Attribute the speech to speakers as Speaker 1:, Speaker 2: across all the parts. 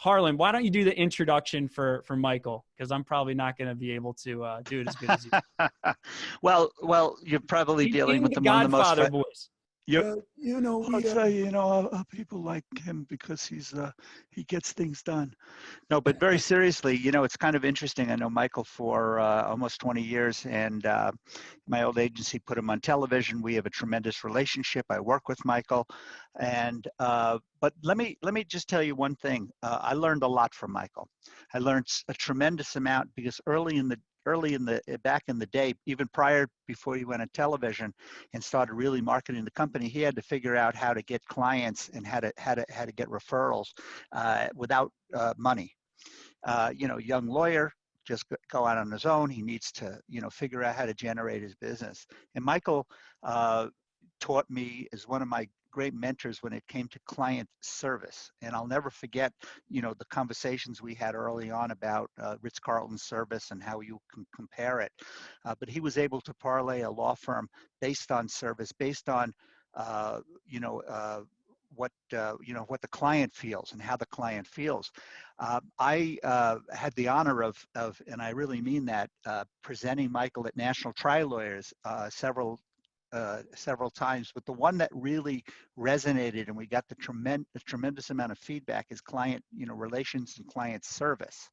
Speaker 1: Harlan, why don't you do the introduction for Michael? Because I'm probably not going to be able to do it as good as you.
Speaker 2: Well, you're probably dealing with one of the most
Speaker 1: Godfather voice.
Speaker 2: I'll tell you, people like him because he gets things done. No, but very seriously, it's kind of interesting. I know Michael for almost 20 years, and my old agency put him on television. We have a tremendous relationship. I work with Michael, and but let me just tell you one thing. I learned a lot from Michael. I learned a tremendous amount because back in the day, even before he went on television and started really marketing the company, he had to figure out how to get clients and how to get referrals without money. Young lawyer, just go out on his own. He needs to, figure out how to generate his business. And Michael taught me as one of my great mentors when it came to client service. And I'll never forget, the conversations we had early on about Ritz-Carlton service and how you can compare it. But he was able to parlay a law firm based on service, based on, what the client feels and how the client feels. I had the honor of, and I really mean that, presenting Michael at National Tri Lawyers several times, but the one that really resonated and we got the tremendous amount of feedback is client, relations and client service.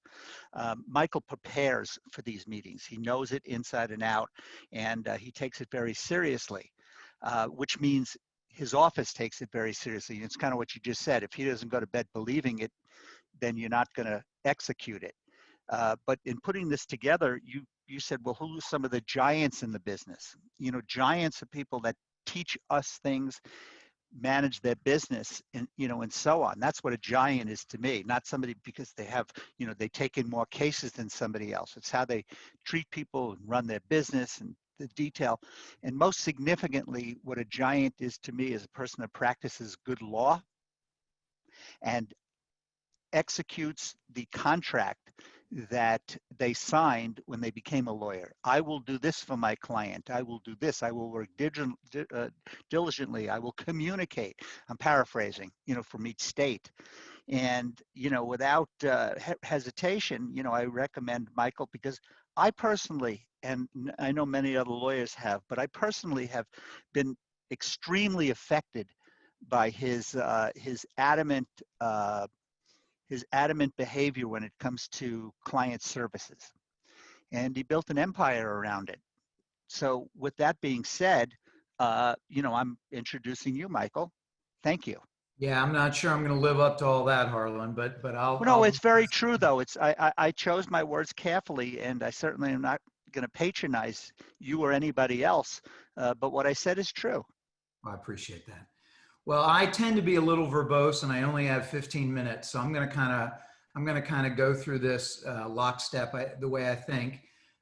Speaker 2: Michael prepares for these meetings. He knows it inside and out, and he takes it very seriously, which means his office takes it very seriously. It's kind of what you just said. If he doesn't go to bed believing it, then you're not going to execute it. But in putting this together, you said, well, who's some of the giants in the business? Giants are people that teach us things, manage their business, and so on. That's what a giant is to me. Not somebody because they have, they take in more cases than somebody else. It's how they treat people and run their business and the detail. And most significantly, what a giant is to me is a person that practices good law and executes the contract that they signed when they became a lawyer. I will do this for my client. I will do this. I will work diligently. I will communicate. I'm paraphrasing, from each state. And, without hesitation, I recommend Michael because I personally, and I know many other lawyers have, but I personally have been extremely affected by his adamant behavior when it comes to client services. And he built an empire around it. So with that being said, I'm introducing you, Michael. Thank you.
Speaker 3: Yeah, I'm not sure I'm going to live up to all that, Harlan, but I'll.
Speaker 2: No, it's very true, though. I chose my words carefully, and I certainly am not going to patronize you or anybody else. But what I said is true.
Speaker 3: I appreciate that. Well, I tend to be a little verbose, and I only have 15 minutes, so I'm going to kind of go through this lockstep the way I think.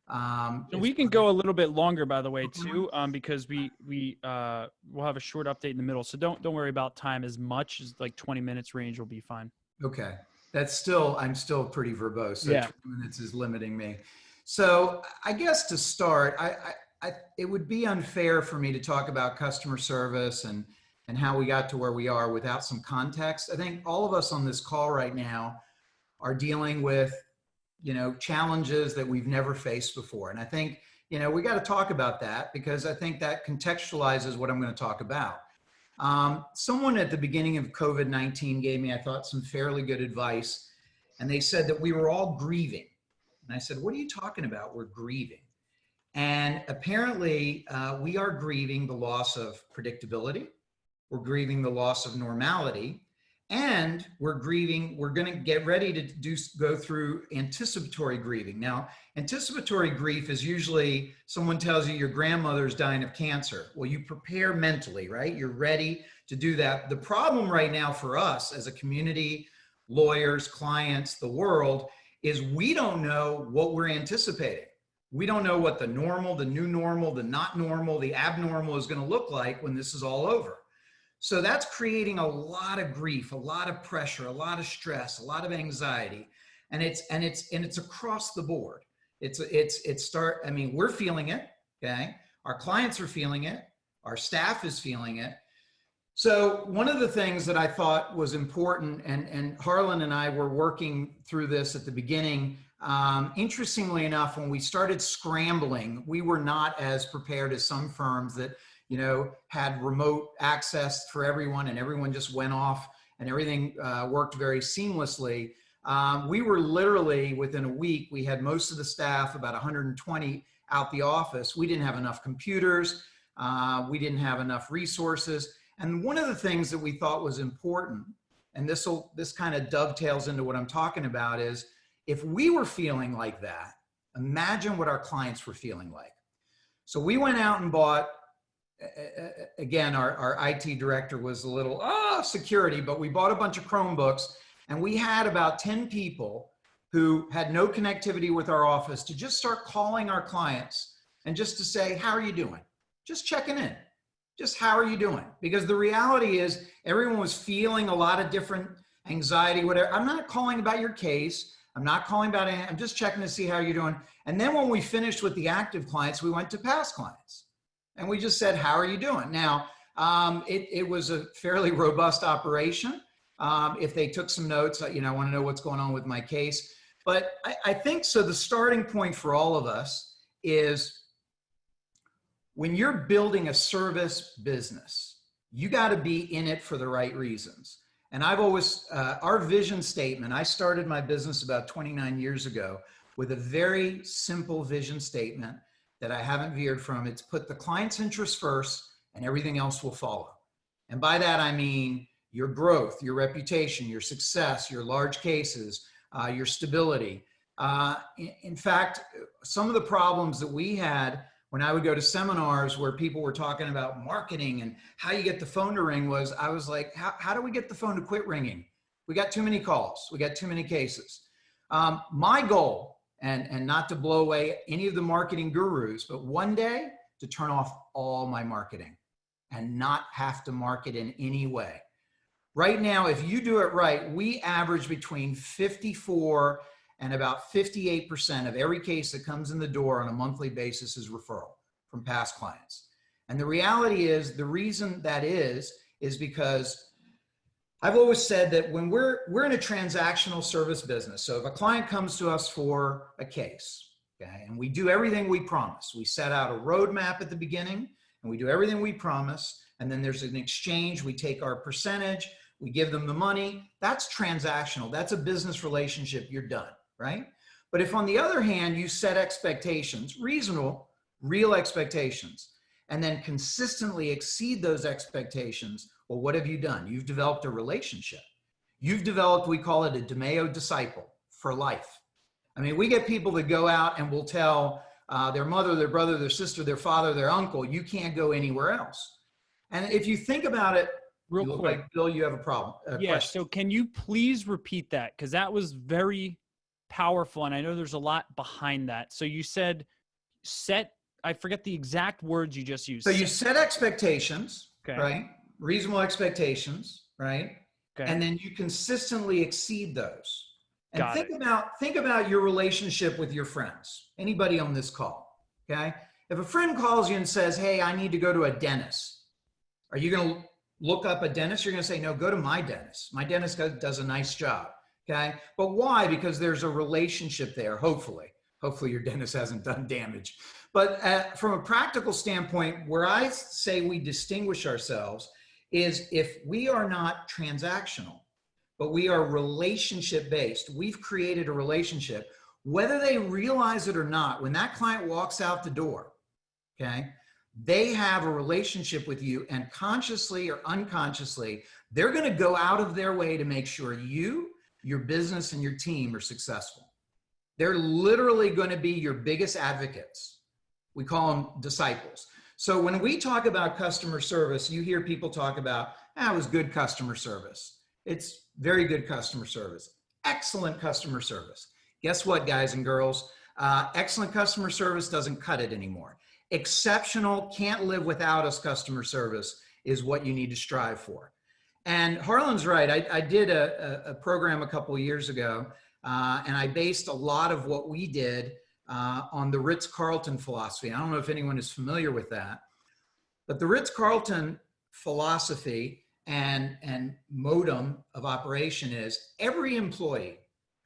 Speaker 1: So we can go a little bit longer, by the way, too, because we'll have a short update in the middle. So don't worry about time as much as like 20 minutes range will be fine.
Speaker 3: Okay, I'm still pretty verbose. So
Speaker 1: yeah.
Speaker 3: 20 minutes is limiting me. So I guess to start, it would be unfair for me to talk about customer service and how we got to where we are without some context. I think all of us on this call right now are dealing with, challenges that we've never faced before. And I think, we got to talk about that because I think that contextualizes what I'm going to talk about. Someone at the beginning of COVID-19 gave me, I thought, some fairly good advice. And they said that we were all grieving. And I said, what are you talking about? We're grieving. And apparently we are grieving the loss of predictability. We're grieving the loss of normality, and we're going to get ready to go through anticipatory grieving. Now, anticipatory grief is usually someone tells you your grandmother's dying of cancer. Well, you prepare mentally, right? You're ready to do that. The problem right now for us as a community, lawyers, clients, the world, is we don't know what we're anticipating. We don't know what the normal, the new normal, the not normal, the abnormal is going to look like when this is all over. So that's creating a lot of grief, a lot of pressure, a lot of stress, a lot of anxiety, and it's across the board. We're feeling it, okay? Our clients are feeling it, our staff is feeling it. So one of the things that I thought was important, and Harlan and I were working through this at the beginning. Interestingly enough, when we started scrambling, we were not as prepared as some firms that, you know, had remote access for everyone and everyone just went off and everything worked very seamlessly. We were literally within a week, we had most of the staff, about 120 out the office. We didn't have enough computers. We didn't have enough resources. And one of the things that we thought was important, and this kind of dovetails into what I'm talking about, is if we were feeling like that, imagine what our clients were feeling like. So we went out and bought, again, our IT director was a little, security, but we bought a bunch of Chromebooks, and we had about 10 people who had no connectivity with our office to just start calling our clients and just to say, how are you doing? Just checking in. Just how are you doing? Because the reality is everyone was feeling a lot of different anxiety, whatever. I'm not calling about your case. I'm not calling about it. I'm just checking to see how you're doing. And then when we finished with the active clients, we went to past clients and we just said, how are you doing? Now, it was a fairly robust operation. If they took some notes, you know, I want to know what's going on with my case. But I think so the starting point for all of us is when you're building a service business, you got to be in it for the right reasons. And I've always, our vision statement, I started my business about 29 years ago with a very simple vision statement that I haven't veered from. It's put the client's interest first and everything else will follow. And by that, I mean your growth, your reputation, your success, your large cases, your stability. In fact, some of the problems that we had when I would go to seminars where people were talking about marketing and how you get the phone to ring was, I was like, how do we get the phone to quit ringing? We got too many calls. We got too many cases. My goal, and not to blow away any of the marketing gurus, but one day to turn off all my marketing and not have to market in any way. Right now, if you do it right, we average between 54 and about 58% of every case that comes in the door on a monthly basis is referral from past clients. And the reality is, the reason that is because I've always said that when we're in a transactional service business, so if a client comes to us for a case, okay, and we do everything we promise, we set out a roadmap at the beginning and we do everything we promise, and then there's an exchange, we take our percentage, we give them the money, that's transactional, that's a business relationship, you're done. Right? But if on the other hand, you set expectations, reasonable, real expectations, and then consistently exceed those expectations, well, what have you done? You've developed a relationship. You've developed, we call it a DeMayo disciple for life. I mean, we get people that go out and will tell their mother, their brother, their sister, their father, their uncle, you can't go anywhere else. And if you think about it,
Speaker 1: real quick,
Speaker 3: like, Bill, you have a problem.
Speaker 1: Yeah.
Speaker 3: Question.
Speaker 1: So can you please repeat that? Because that was very powerful. And I know there's a lot behind that. So you said I forget the exact words you just used.
Speaker 3: So you set expectations,
Speaker 1: okay,
Speaker 3: right? Reasonable expectations, right?
Speaker 1: Okay.
Speaker 3: And then you consistently exceed those. And
Speaker 1: Got
Speaker 3: think about your relationship with your friends. Anybody on this call, okay? If a friend calls you and says, hey, I need to go to a dentist, are you going to look up a dentist? You're going to say, no, go to my dentist. My dentist does a nice job. Okay. But why? Because there's a relationship there. Hopefully your dentist hasn't done damage. But from a practical standpoint, where I say we distinguish ourselves is if we are not transactional, but we are relationship based. We've created a relationship, whether they realize it or not. When that client walks out the door, okay, they have a relationship with you, and consciously or unconsciously, they're going to go out of their way to make sure you, your business, and your team are successful. They're literally going to be your biggest advocates. We call them disciples. So when we talk about customer service, you hear people talk about, it was good customer service. It's very good customer service. Excellent customer service. Guess what, guys and girls? Excellent customer service doesn't cut it anymore. Exceptional, can't live without us customer service is what you need to strive for. And Harlan's right. I did a program a couple of years ago, and I based a lot of what we did on the Ritz-Carlton philosophy. I don't know if anyone is familiar with that, but the Ritz-Carlton philosophy and modem of operation is every employee,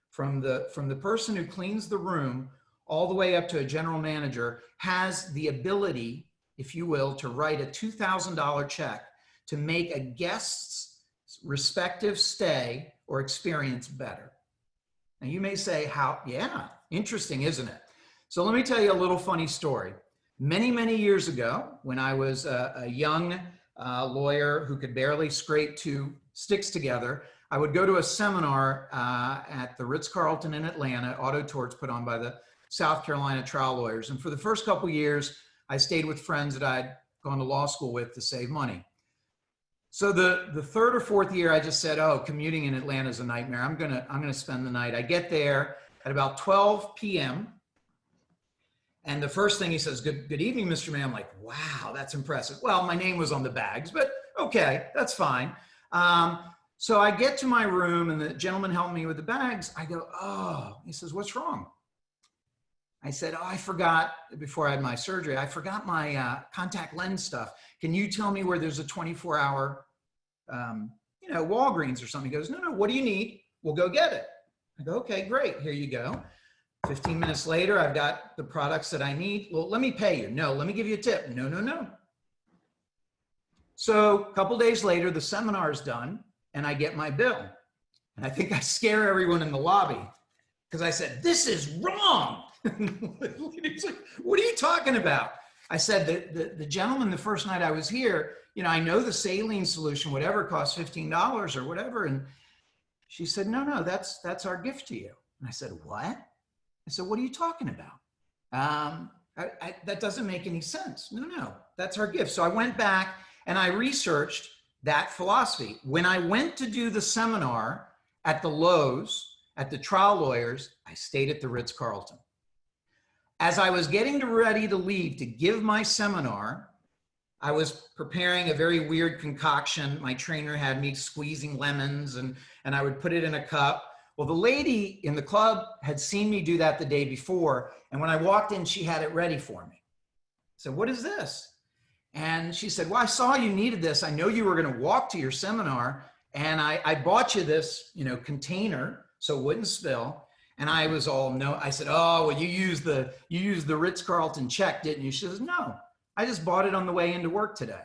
Speaker 3: from the person who cleans the room all the way up to a general manager, has the ability, if you will, to write a $2,000 check to make a guest's respective stay or experience better. Now you may say, how, yeah, interesting, isn't it? So let me tell you a little funny story. Many, many years ago, when I was a young lawyer who could barely scrape two sticks together, I would go to a seminar at the Ritz-Carlton in Atlanta, auto torts put on by the South Carolina trial lawyers. And for the first couple of years, I stayed with friends that I'd gone to law school with to save money. So the third or fourth year, I just said, oh, commuting in Atlanta is a nightmare. I'm gonna spend the night. I get there at about 12 p.m. And the first thing he says, good evening, Mr. Mann. I'm like, wow, that's impressive. Well, my name was on the bags, but okay, that's fine. So I get to my room and the gentleman helped me with the bags. I go, oh, he says, what's wrong? I said, oh, I forgot, before I had my surgery, I forgot my contact lens stuff. Can you tell me where there's a 24-hour, Walgreens or something? He goes, no, what do you need? We'll go get it. I go, okay, great, here you go. 15 minutes later, I've got the products that I need. Well, let me pay you. No, let me give you a tip. No. So a couple days later, the seminar is done and I get my bill. And I think I scare everyone in the lobby because I said, this is wrong. He's like, what are you talking about? I said, the gentleman, the first night I was here, I know the saline solution, whatever, costs $15 or whatever. And she said, no, that's our gift to you. And I said, what? I said, what are you talking about? That doesn't make any sense. No, that's our gift. So I went back and I researched that philosophy. When I went to do the seminar at the Lowe's, at the trial lawyers, I stayed at the Ritz-Carlton. As I was getting ready to leave to give my seminar, I was preparing a very weird concoction. My trainer had me squeezing lemons and I would put it in a cup. Well, the lady in the club had seen me do that the day before. And when I walked in, she had it ready for me. I said, what is this? And she said, well, I saw you needed this. I know you were going to walk to your seminar. And I bought you this, container so it wouldn't spill. And I was all, no. I said, oh, well, you used the Ritz-Carlton check, didn't you? She says, no, I just bought it on the way into work today.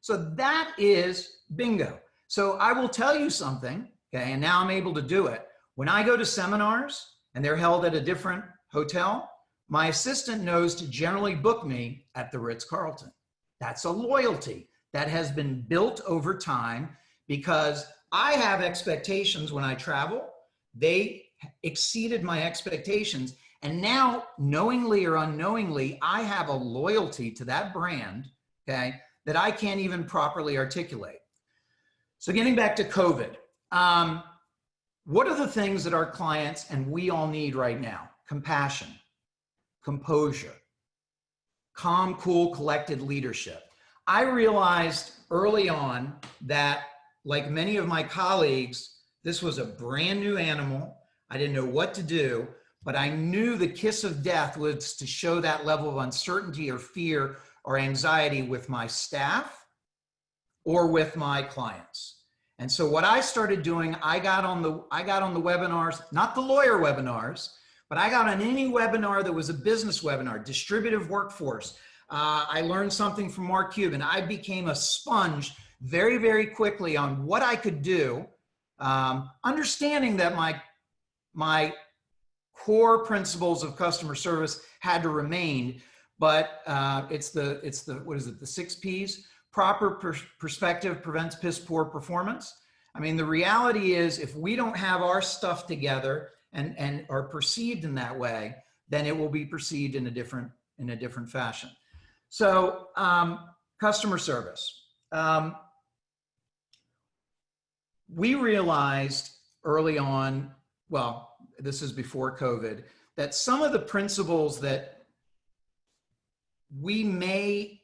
Speaker 3: So that is bingo. So I will tell you something. Okay, and now I'm able to do it. When I go to seminars and they're held at a different hotel, my assistant knows to generally book me at the Ritz-Carlton. That's a loyalty that has been built over time because I have expectations when I travel. They exceeded my expectations. And now, knowingly or unknowingly, I have a loyalty to that brand, okay, that I can't even properly articulate. So getting back to COVID. What are the things that our clients and we all need right now? Compassion, composure, calm, cool, collected leadership. I realized early on that, like many of my colleagues, this was a brand new animal. I didn't know what to do, but I knew the kiss of death was to show that level of uncertainty or fear or anxiety with my staff or with my clients. And so what I started doing, I got on the webinars, not the lawyer webinars, but I got on any webinar that was a business webinar, distributive workforce. I learned something from Mark Cuban. I became a sponge very, very quickly on what I could do, understanding that my core principles of customer service had to remain, but it's the what is it, the 6 Ps? Proper perspective prevents piss poor performance. I mean, the reality is if we don't have our stuff together and are perceived in that way, then it will be perceived in a different fashion. So customer service. We realized early on, well, this is before COVID, that some of the principles that we may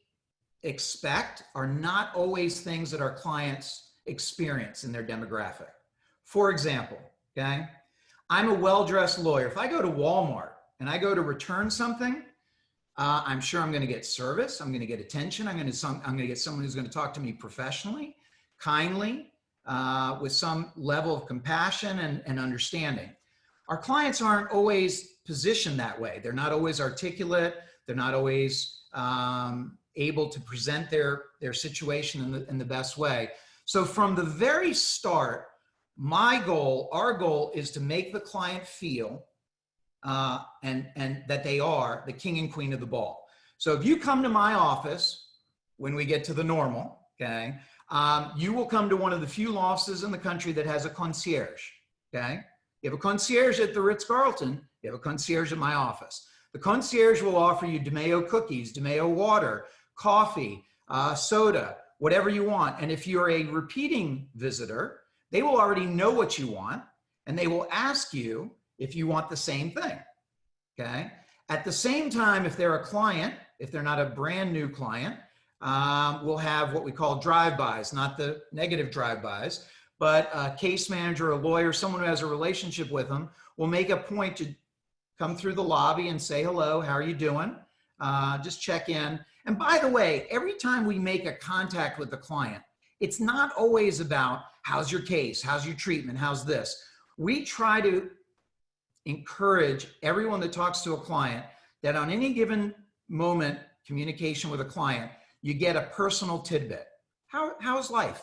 Speaker 3: expect are not always things that our clients experience in their demographic. For example, okay, I'm a well-dressed lawyer. If I go to Walmart and I go to return something, I'm sure I'm going to get service. I'm going to get attention. I'm going to get someone who's going to talk to me professionally. kindly, with some level of compassion and understanding. Our clients aren't always positioned that way. They're not always articulate. They're not always able to present their situation in the best way. So from the very start, our goal is to make the client feel and that they are the king and queen of the ball. So if you come to my office, when we get to the normal, okay, you will come to one of the few offices in the country that has a concierge, okay? You have a concierge at the Ritz-Carlton, you have a concierge at my office. The concierge will offer you DeMayo cookies, DeMayo water, coffee, soda, whatever you want. And if you're a repeating visitor, they will already know what you want, and they will ask you if you want the same thing, okay? At the same time, if they're a client, if they're not a brand new client, we'll have what we call drive-bys, not the negative drive-bys, but a case manager, a lawyer, someone who has a relationship with them will make a point to come through the lobby and say, hello, how are you doing? Just check in. And by the way, every time we make a contact with the client, it's not always about how's your case, how's your treatment, how's this. We try to encourage everyone that talks to a client that on any given moment, communication with a client, you get a personal tidbit. How's life?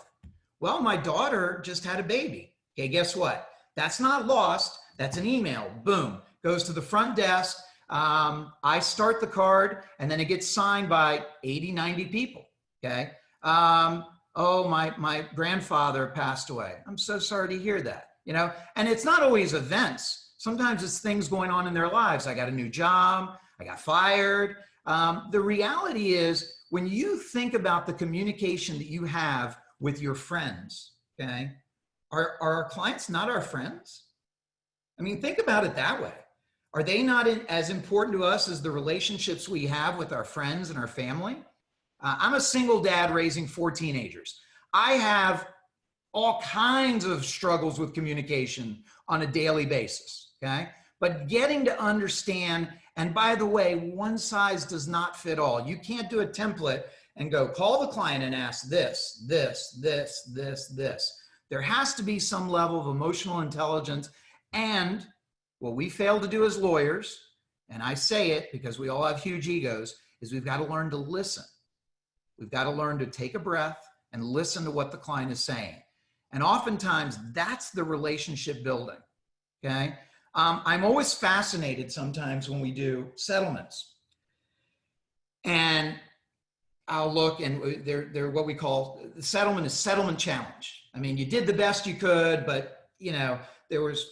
Speaker 3: Well, my daughter just had a baby. Okay, guess what? That's not lost. That's an email. Boom. Goes to the front desk. I start the card, and then it gets signed by 80, 90 people. Okay. Oh, my grandfather passed away. I'm so sorry to hear that. You know, and it's not always events. Sometimes it's things going on in their lives. I got a new job. I got fired. The reality is, when you think about the communication that you have with your friends, okay, are our clients not our friends? I mean, think about it that way. Are they not as important to us as the relationships we have with our friends and our family? I'm a single dad raising 4 teenagers. I have all kinds of struggles with communication on a daily basis, okay? But getting to understand, and by the way, one size does not fit all. You can't do a template and go call the client and ask this, this, this, this, this. There has to be some level of emotional intelligence. And what we fail to do as lawyers, and I say it because we all have huge egos, is we've got to learn to listen. We've got to learn to take a breath and listen to what the client is saying. And oftentimes that's the relationship building, okay? I'm always fascinated sometimes when we do settlements. And I'll look, and they're what we call, the settlement is settlement challenge. I mean, you did the best you could, but you know, there was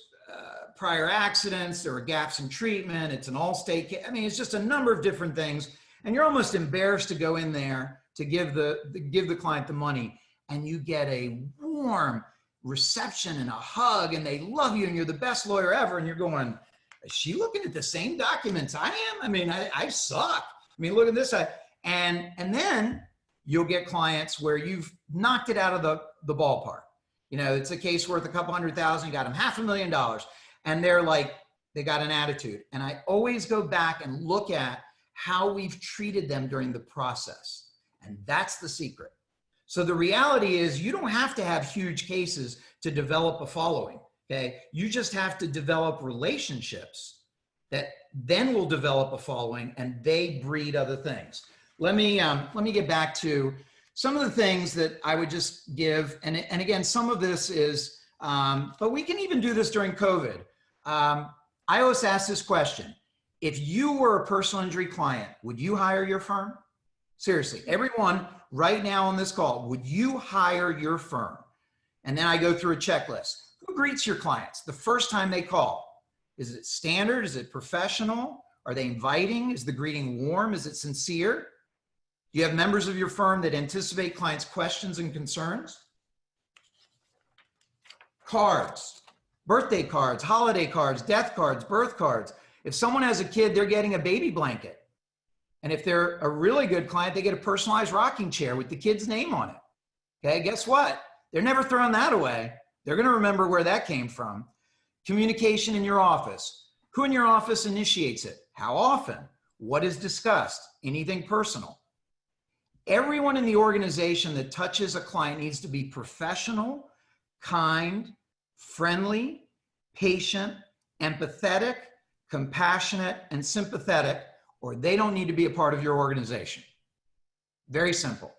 Speaker 3: prior accidents, there were gaps in treatment, it's an all-state case. I mean, it's just a number of different things. And you're almost embarrassed to go in there to give the client the money, and you get a warm reception and a hug, and they love you, and you're the best lawyer ever. And you're going, is she looking at the same documents I am? I mean, I suck. I mean, look at this. And then you'll get clients where you've knocked it out of the ballpark. You know, it's a case worth a couple $100,000, you got them $500,000. And they're like, they got an attitude. And I always go back and look at how we've treated them during the process. And that's the secret. So the reality is, you don't have to have huge cases to develop a following, okay? You just have to develop relationships that then will develop a following, and they breed other things. Let me get back to some of the things that I would just give. And again, some of this is, but we can even do this during COVID. I always ask this question. If you were a personal injury client, would you hire your firm? Seriously, everyone right now on this call, would you hire your firm? And then I go through a checklist. Who greets your clients the first time they call? Is it standard? Is it professional? Are they inviting? Is the greeting warm? Is it sincere? Do you have members of your firm that anticipate clients' questions and concerns? Cards, birthday cards, holiday cards, death cards, birth cards. If someone has a kid, they're getting a baby blanket. And if they're a really good client, they get a personalized rocking chair with the kid's name on it. Okay, guess what? They're never throwing that away. They're going to remember where that came from. Communication in your office. Who in your office initiates it? How often? What is discussed? Anything personal? Everyone in the organization that touches a client needs to be professional, kind, friendly, patient, empathetic, compassionate, and sympathetic, or they don't need to be a part of your organization. Very simple.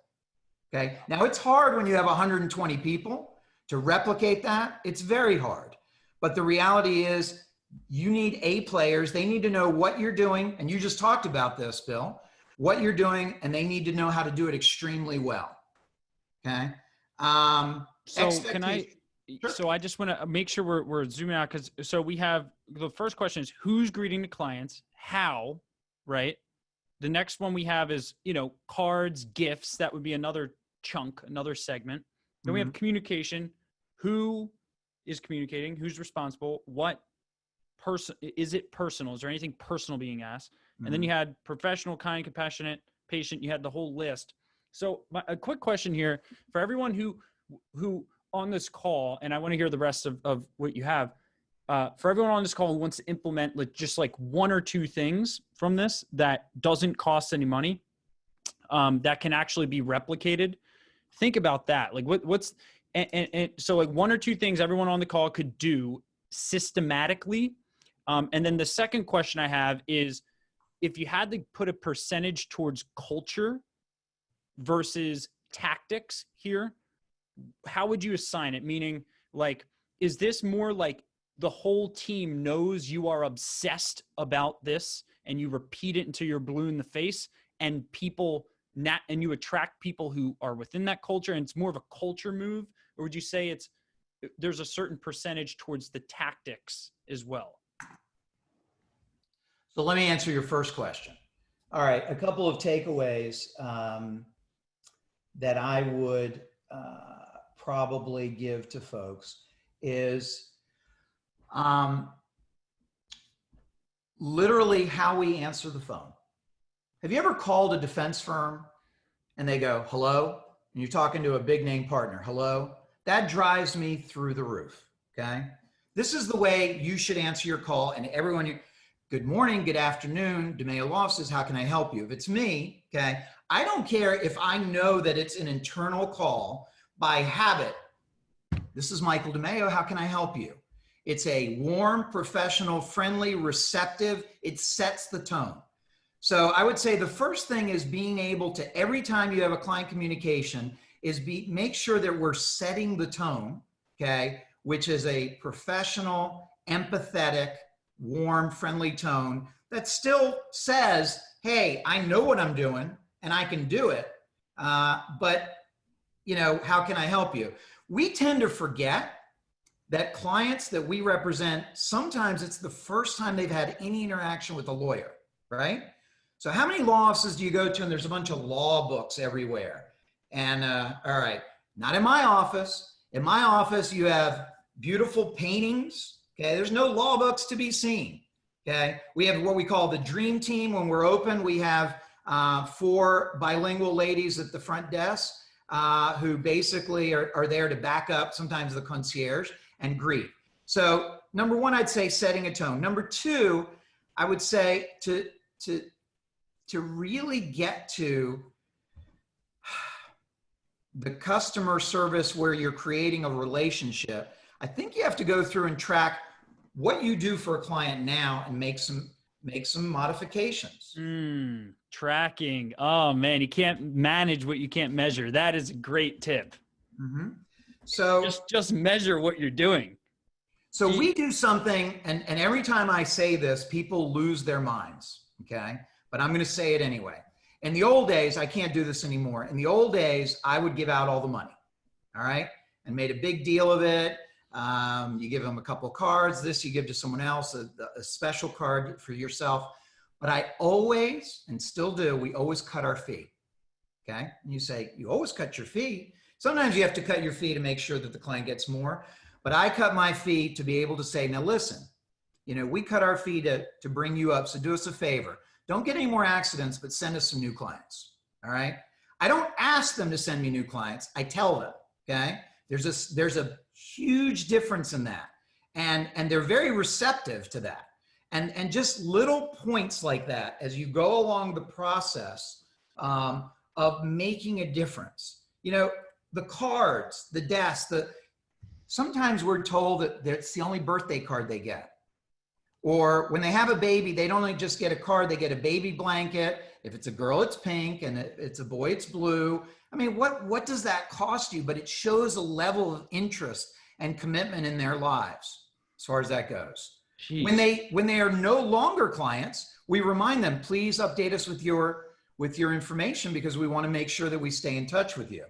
Speaker 3: Okay. Now it's hard when you have 120 people to replicate that. It's very hard. But the reality is you need A players. They need to know what you're doing. And you just talked about this, Bill, what you're doing, and they need to know how to do it extremely well. Okay.
Speaker 1: So can I,
Speaker 3: Sure.
Speaker 1: so I just want to make sure we're zooming out. So we have, the first question is who's greeting the clients, how, right? The next one we have is, cards, gifts. That would be another chunk, another segment. Then we have communication. Who is communicating? Who's responsible? What person, is it personal? Is there anything personal being asked? And then you had professional, kind, compassionate, patient. You had the whole list. So a quick question here for everyone who on this call, and I want to hear the rest of what you have, for everyone on this call who wants to implement just like one or two things from this that doesn't cost any money, that can actually be replicated. Think about that. Like so like one or two things everyone on the call could do systematically. And then the second question I have is, if you had to put a percentage towards culture versus tactics here, how would you assign it? Meaning, like, is this more like the whole team knows you are obsessed about this and you repeat it until you're blue in the face, and and you attract people who are within that culture, and it's more of a culture move? Or would you say there's a certain percentage towards the tactics as well?
Speaker 3: So let me answer your first question. All right, a couple of takeaways that I would probably give to folks is literally how we answer the phone. Have you ever called a defense firm and they go, hello? And you're talking to a big name partner, hello? That drives me through the roof, okay? This is the way you should answer your call, and everyone, good morning, good afternoon, DeMayo offices, how can I help you? If it's me, okay, I don't care if I know that it's an internal call by habit. This is Michael DeMayo, how can I help you? It's a warm, professional, friendly, receptive, it sets the tone. So I would say the first thing is being able to, every time you have a client communication, is make sure that we're setting the tone, okay, which is a professional, empathetic, warm, friendly tone that still says, hey, I know what I'm doing and I can do it, but how can I help you? We tend to forget that clients that we represent, sometimes it's the first time they've had any interaction with a lawyer, right? So how many law offices do you go to and there's a bunch of law books everywhere? And all right, not in my office. In my office, you have beautiful paintings. Okay, there's no law books to be seen. Okay, we have what we call the dream team. When we're open, we have 4 bilingual ladies at the front desk who basically are there to back up, sometimes the concierge, and greet. So number one, I'd say setting a tone. Number two, I would say to really get to the customer service where you're creating a relationship, I think you have to go through and track what you do for a client now and make some modifications.
Speaker 1: Tracking. Oh man, you can't manage what you can't measure. That is a great tip.
Speaker 3: Mm-hmm. So
Speaker 1: just measure what you're doing.
Speaker 3: So we do something, and every time I say this, people lose their minds. Okay, but I'm going to say it anyway. In the old days, I can't do this anymore. In the old days, I would give out all the money. All right, and made a big deal of it. You give them a couple of cards. This you give to someone else, a special card for yourself. But I always, and still do, we always cut our fee. Okay, and you say, you always cut your fee. Sometimes you have to cut your fee to make sure that the client gets more. But I cut my fee to be able to say, now listen, we cut our fee to bring you up. So do us a favor. Don't get any more accidents, but send us some new clients. All right. I don't ask them to send me new clients. I tell them. Okay. There's a huge difference in that. And they're very receptive to that. And just little points like that, as you go along the process, of making a difference. You know, the cards, the desks, sometimes we're told that it's the only birthday card they get. Or when they have a baby, they don't only just get a card, they get a baby blanket. If it's a girl, it's pink, and if it's a boy, it's blue. I mean, what does that cost you? But it shows a level of interest and commitment in their lives as far as that goes.
Speaker 1: Jeez.
Speaker 3: When they are no longer clients, we remind them, please update us with your information, because we want to make sure that we stay in touch with you.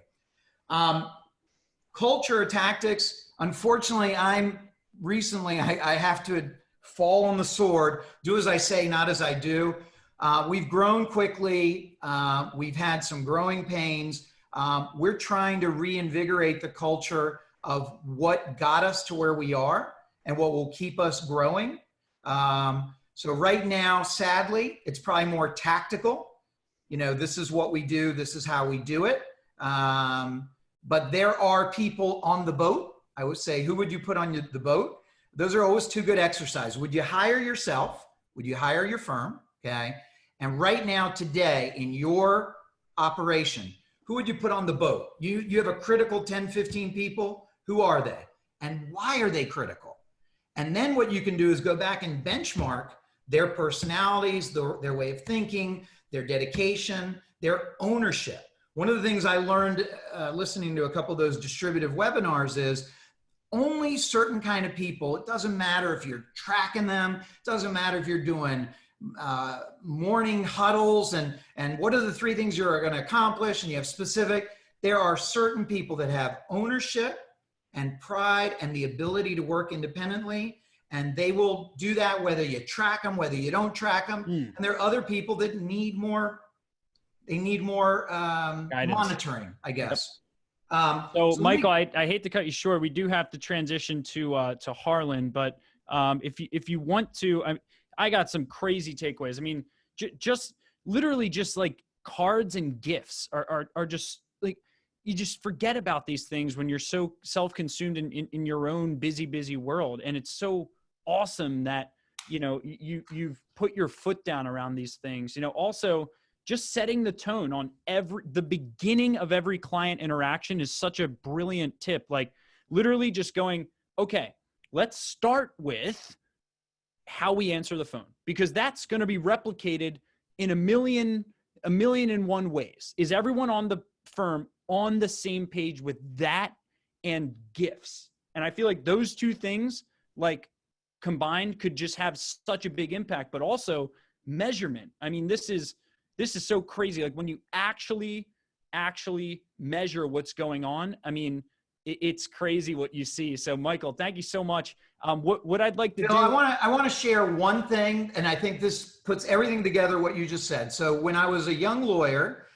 Speaker 3: Culture or tactics, unfortunately, I have to fall on the sword, do as I say, not as I do. We've grown quickly. We've had some growing pains. We're trying to reinvigorate the culture of what got us to where we are and what will keep us growing. So right now, sadly, it's probably more tactical. You know, this is what we do. This is how we do it. But there are people on the boat. I would say, who would you put on the boat? Those are always two good exercises. Would you hire yourself? Would you hire your firm? Okay. And right now, today, in your operation, who would you put on the boat? You have a critical 10, 15 people. Who are they? And why are they critical? And then what you can do is go back and benchmark their personalities, their way of thinking, their dedication, their ownership. One of the things I learned listening to a couple of those distributive webinars is only certain kind of people, it doesn't matter if you're tracking them, it doesn't matter if you're doing morning huddles and what are the 3 things you're going to accomplish, and you have specific, there are certain people that have ownership and pride and the ability to work independently, and they will do that whether you track them, whether you don't track them. And there are other people that need more, monitoring, I guess.
Speaker 1: So Michael, I hate to cut you short. We do have to transition to Harlan, but if you want to, I got some crazy takeaways. I mean, just literally just like cards and gifts are just like, you just forget about these things when you're so self-consumed in your own busy world. And it's so awesome that, you know, you've put your foot down around these things, you know. Also, just setting the tone on the beginning of every client interaction is such a brilliant tip. Like literally just going, okay, let's start with how we answer the phone, because that's going to be replicated in a million and one ways. Is everyone on the firm on the same page with that and gifts? And I feel like those two things, like combined, could just have such a big impact. But also measurement. I mean, this is so crazy. Like when you actually measure what's going on, I mean, it's crazy what you see. So Michael, thank you so much. What I'd like to do.
Speaker 3: I want to share one thing, and I think this puts everything together, what you just said. So when I was a young lawyer,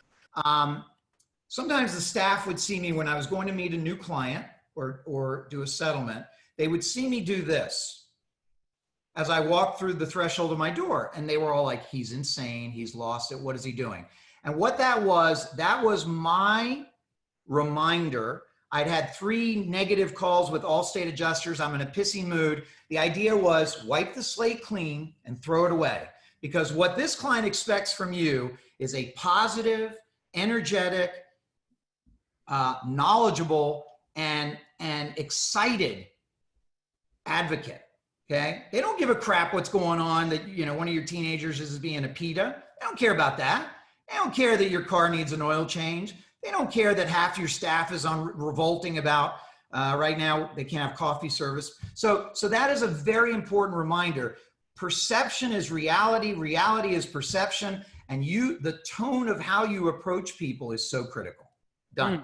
Speaker 3: sometimes the staff would see me when I was going to meet a new client or do a settlement. They would see me do this as I walked through the threshold of my door, and they were all like, he's insane, he's lost it, what is he doing? And what that was my reminder. I'd had 3 negative calls with Allstate adjusters. I'm in a pissy mood. The idea was wipe the slate clean and throw it away, because what this client expects from you is a positive, energetic, knowledgeable, and excited advocate. Okay. They don't give a crap what's going on, that, you know, one of your teenagers is being a PETA. They don't care about that. They don't care that your car needs an oil change. They don't care that half your staff is revolting about right now they can't have coffee service. So that is a very important reminder. Perception is reality. Reality is perception. And the tone of how you approach people is so critical. Done.